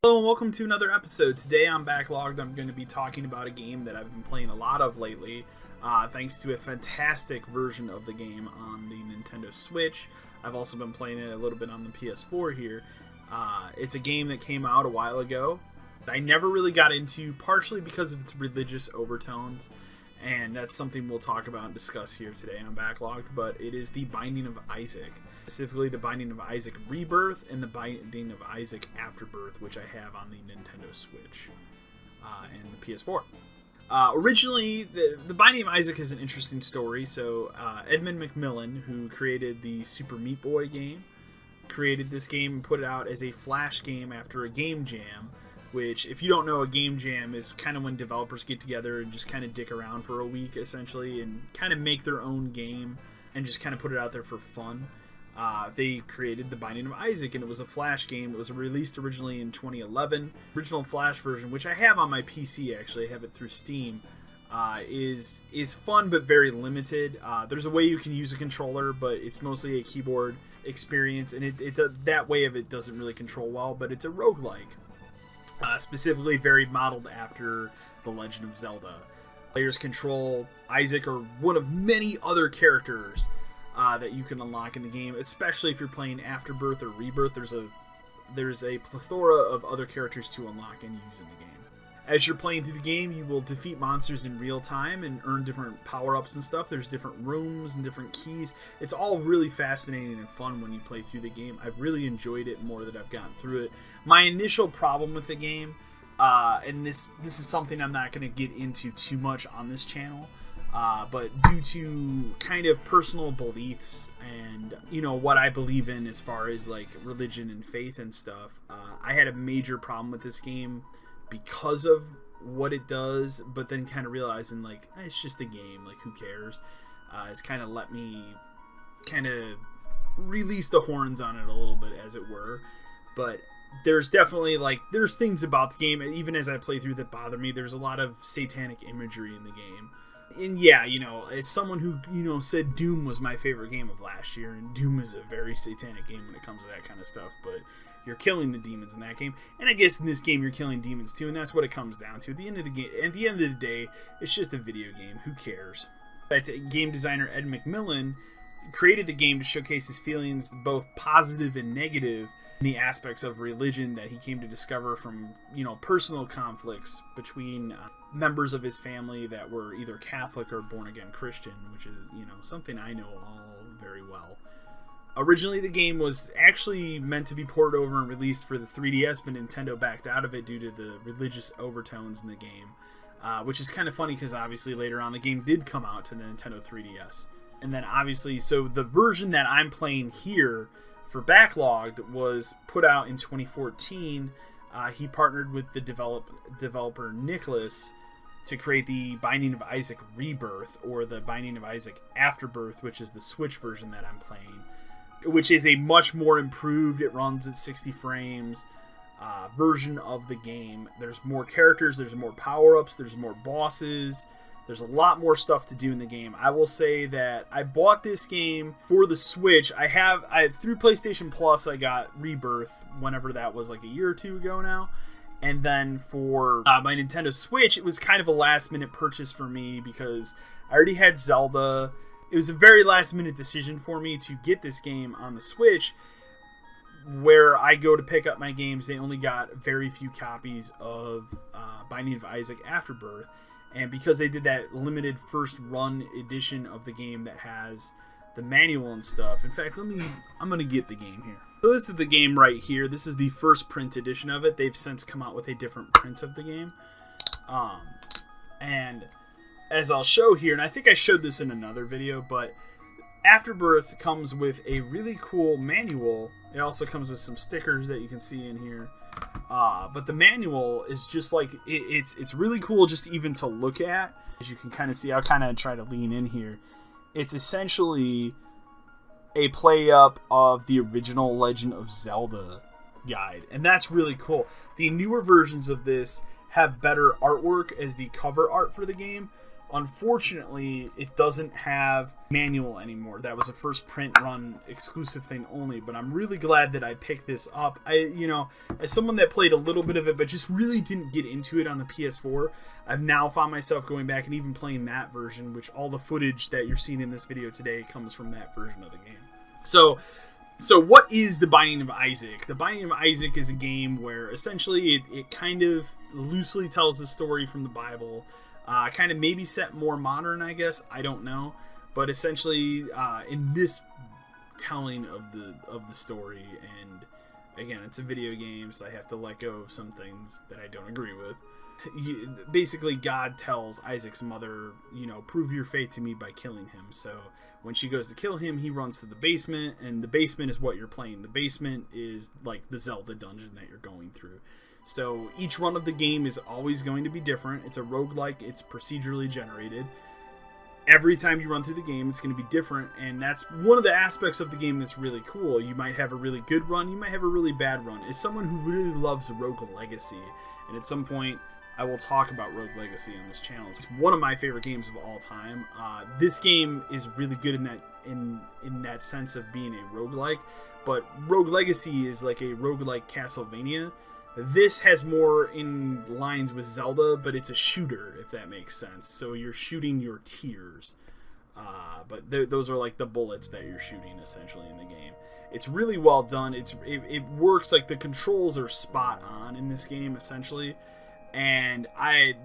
Hello and welcome to another episode. Today on Backlogged, I'm going to be talking about a game that I've been playing a lot of lately, thanks to a fantastic version of the game on the Nintendo Switch. I've also been playing it a little bit on the PS4 here. It's a game that came out a while ago. I never really got into, partially because of its religious overtones, and that's something we'll talk about and discuss here today on Backlogged, but it is The Binding of Isaac. Specifically, The Binding of Isaac Rebirth and The Binding of Isaac Afterbirth, which I have on the Nintendo Switch and the PS4. Originally, the Binding of Isaac is an interesting story. So Edmund McMillen, who created the Super Meat Boy game, created this game and put it out as a flash game after a game jam, which, if you don't know, a game jam is kind of when developers get together and just kind of dick around for a week, essentially, and kind of make their own game and just kind of put it out there for fun. They created The Binding of Isaac, and it was a Flash game. It was released originally in 2011. Original Flash version, which I have on my PC, actually, I have it through Steam, is fun but very limited. There's a way you can use a controller, but it's mostly a keyboard experience, and that way of it doesn't really control well, but it's a roguelike. Specifically very modeled after The Legend of Zelda. Players control Isaac or one of many other characters that you can unlock in the game, especially if you're playing Afterbirth or Rebirth. There's a plethora of other characters to unlock and use in the game. As you're playing through the game, you will defeat monsters in real time and earn different power-ups and stuff. There's different rooms and different keys. It's all really fascinating and fun when you play through the game. I've really enjoyed it more that I've gotten through it. My initial problem with the game, and this is something I'm not going to get into too much on this channel, but due to kind of personal beliefs and, what I believe in as far as like religion and faith and stuff, I had a major problem with this game because of what it does, but then kind of realizing like, it's just a game, like who cares? It's kind of let me kind of release the horns on it a little bit, as it were. But there's definitely there's things about the game, even as I play through, that bother me. There's a lot of satanic imagery in the game. And yeah, as someone who, said Doom was my favorite game of last year, and Doom is a very satanic game when it comes to that kind of stuff, but you're killing the demons in that game. And I guess in this game you're killing demons too, and that's what it comes down to. At the end of the day, it's just a video game. Who cares? But game designer Ed McMillen created the game to showcase his feelings, both positive and negative, in the aspects of religion that he came to discover from, personal conflicts between members of his family that were either Catholic or born-again Christian, which is, something I know all very well. Originally, the game was actually meant to be ported over and released for the 3DS, but Nintendo backed out of it due to the religious overtones in the game, which is kind of funny because obviously later on the game did come out to the Nintendo 3DS. And then obviously, so the version that I'm playing here for Backlogged was put out in 2014. He partnered with the developer Nicholas to create the Binding of Isaac Rebirth, or the Binding of Isaac Afterbirth, which is the Switch version that I'm playing, which is a much more improved, it runs at 60 frames, version of the game. There's more characters, there's more power-ups, there's more bosses, there's a lot more stuff to do in the game. I will say that I bought this game for the Switch. Through PlayStation Plus, I got Rebirth, whenever that was, like a year or two ago now. And then for my Nintendo Switch, it was kind of a last-minute purchase for me because I already had Zelda. It was a very last-minute decision for me to get this game on the Switch. Where I go to pick up my games, they only got very few copies of Binding of Isaac Afterbirth. And because they did that limited first run edition of the game that has the manual and stuff. In fact, I'm going to get the game here. So this is the game right here. This is the first print edition of it. They've since come out with a different print of the game. And as I'll show here, and I think I showed this in another video, but Afterbirth comes with a really cool manual. It also comes with some stickers that you can see in here. But the manual is just like, it's really cool just even to look at. As you can kind of see, I'll kind of try to lean in here. It's essentially a play-up of the original Legend of Zelda guide. And that's really cool. The newer versions of this have better artwork as the cover art for the game. Unfortunately, it doesn't have manual anymore. That was a first print run exclusive thing only, but I'm really glad that I picked this up. As someone that played a little bit of it but just really didn't get into it on the PS4, I've now found myself going back and even playing that version, which all the footage that you're seeing in this video today comes from that version of the game. So what is The Binding of Isaac? The Binding of Isaac is a game where essentially it kind of loosely tells the story from the Bible. Kind of maybe set more modern, I guess. I don't know, but essentially, in this telling of the story, and again, it's a video game, so I have to let go of some things that I don't agree with. Basically, God tells Isaac's mother, prove your faith to me by killing him. So when she goes to kill him, he runs to the basement, and the basement is what you're playing. The basement is like the Zelda dungeon that you're going through. So each run of the game is always going to be different. It's a roguelike. It's procedurally generated. Every time you run through the game, it's going to be different, and that's one of the aspects of the game that's really cool. You might have a really good run. You might have a really bad run. As someone who really loves Rogue Legacy, and at some point I will talk about Rogue Legacy on this channel. It's one of my favorite games of all time. This game is really good in that sense of being a roguelike, but Rogue Legacy is like a roguelike Castlevania. This has more in lines with Zelda, but it's a shooter, if that makes sense. So you're shooting your tears. But those are like the bullets that you're shooting, essentially, in the game. It's really well done. It works, like the controls are spot on in this game, essentially. And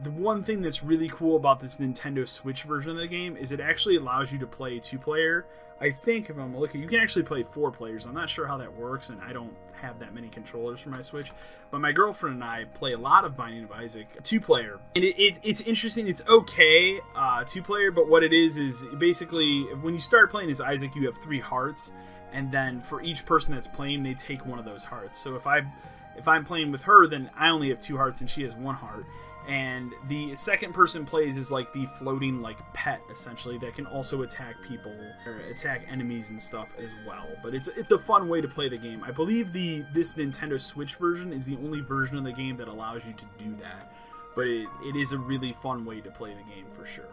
the one thing that's really cool about this Nintendo Switch version of the game is it actually allows you to play 2-player. I think, if I'm looking, you can actually play 4 players. I'm not sure how that works, and I don't have that many controllers for my Switch. But my girlfriend and I play a lot of Binding of Isaac 2-player. And it's interesting. It's okay 2-player, but what it is basically when you start playing as Isaac, you have 3 hearts. And then for each person that's playing, they take one of those hearts. So if I'm playing with her, then I only have 2 hearts and she has 1 heart. And the second person plays is like the floating like pet, essentially, that can also attack people or attack enemies and stuff as well. But it's a fun way to play the game. I believe this Nintendo Switch version is the only version of the game that allows you to do that. But it is a really fun way to play the game for sure.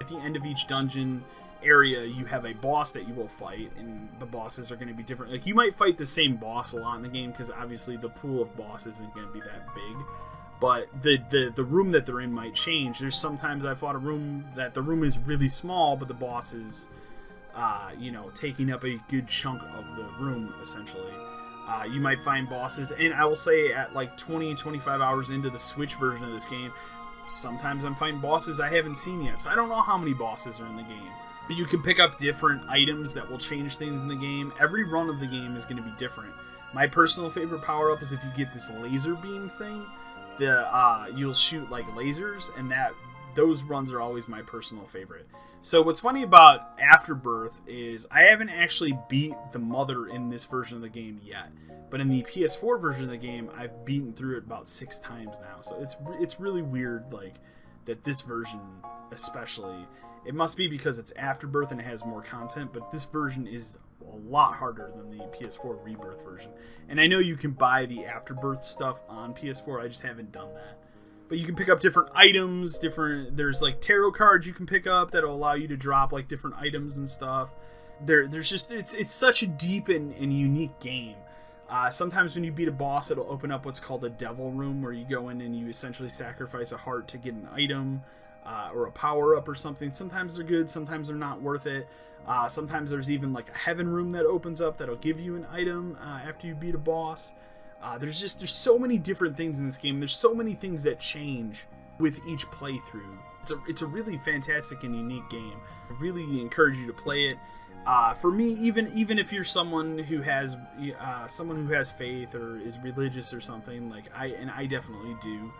At the end of each dungeon area, you have a boss that you will fight, and the bosses are going to be different. Like, you might fight the same boss a lot in the game because obviously the pool of bosses isn't going to be that big. But the room that they're in might change. There's sometimes I fought a room that the room is really small, but the boss is, taking up a good chunk of the room, essentially. You might find bosses, and I will say at like 20-25 hours into the Switch version of this game, sometimes I'm finding bosses I haven't seen yet. So I don't know how many bosses are in the game. But you can pick up different items that will change things in the game. Every run of the game is going to be different. My personal favorite power-up is if you get this laser beam thing. You'll shoot like lasers, and those runs are always my personal favorite. So what's funny about Afterbirth is I haven't actually beat the mother in this version of the game yet, but in the PS4 version of the game I've beaten through it about 6 times now. So it's really weird, like, that this version especially, it must be because it's Afterbirth and it has more content, but this version is a lot harder than the PS4 Rebirth version. And I know you can buy the Afterbirth stuff on PS4, I just haven't done that. But you can pick up different items, there's like tarot cards you can pick up that'll allow you to drop like different items and stuff. There's just, it's such a deep and unique game. Sometimes when you beat a boss, it'll open up what's called a devil room, where you go in and you essentially sacrifice a heart to get an item or a power-up or something. Sometimes they're good, sometimes they're not worth it. Sometimes there's even like a heaven room that opens up that'll give you an item after you beat a boss. There's so many different things in this game. There's so many things that change with each playthrough. It's a really fantastic and unique game. I really encourage you to play it. For me, even if you're someone who has faith or is religious or something, like I definitely do.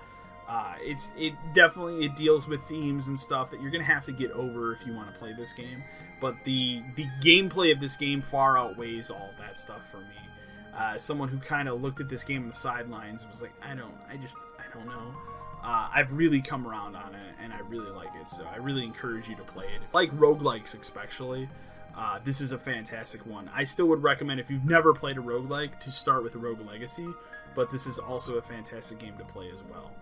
It deals with themes and stuff that you're gonna have to get over if you want to play this game. But the gameplay of this game far outweighs all of that stuff for me. Someone who kind of looked at this game on the sidelines and was like, I don't know. I've really come around on it, and I really like it. So I really encourage you to play it. Like roguelikes especially, this is a fantastic one. I still would recommend, if you've never played a roguelike, to start with Rogue Legacy, but this is also a fantastic game to play as well.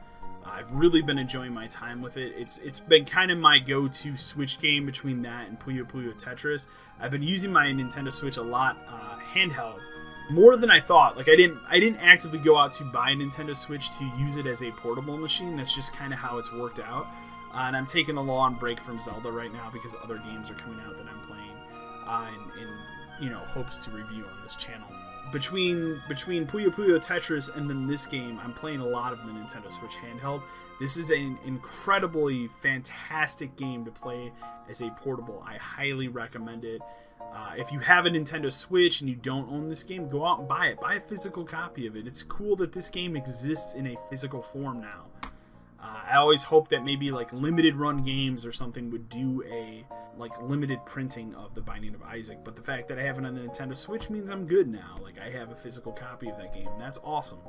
I've really been enjoying my time with it. It's been kind of my go-to Switch game between that and Puyo Puyo Tetris. I've been using my Nintendo Switch a lot handheld, more than I thought. Like I didn't actively go out to buy a Nintendo Switch to use it as a portable machine. That's just kind of how it's worked out. And I'm taking a long break from Zelda right now because other games are coming out that I'm playing in hopes to review on this channel. Between Puyo Puyo Tetris and then this game, I'm playing a lot of the Nintendo Switch handheld. This is an incredibly fantastic game to play as a portable. I highly recommend it. If you have a Nintendo Switch and you don't own this game, go out and buy it. Buy a physical copy of it. It's cool that this game exists in a physical form now. I always hope that maybe like limited run games or something would do a like limited printing of The Binding of Isaac, but the fact that I have it on the Nintendo Switch means I'm good now. Like I have a physical copy of that game, and that's awesome.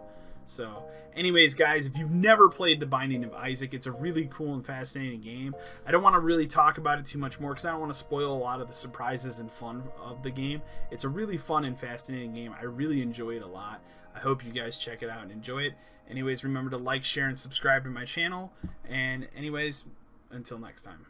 So anyways, guys, if you've never played The Binding of Isaac, it's a really cool and fascinating game. I don't want to really talk about it too much more because I don't want to spoil a lot of the surprises and fun of the game. It's a really fun and fascinating game. I really enjoy it a lot. I hope you guys check it out and enjoy it. Anyways, remember to like, share, and subscribe to my channel. And anyways, until next time.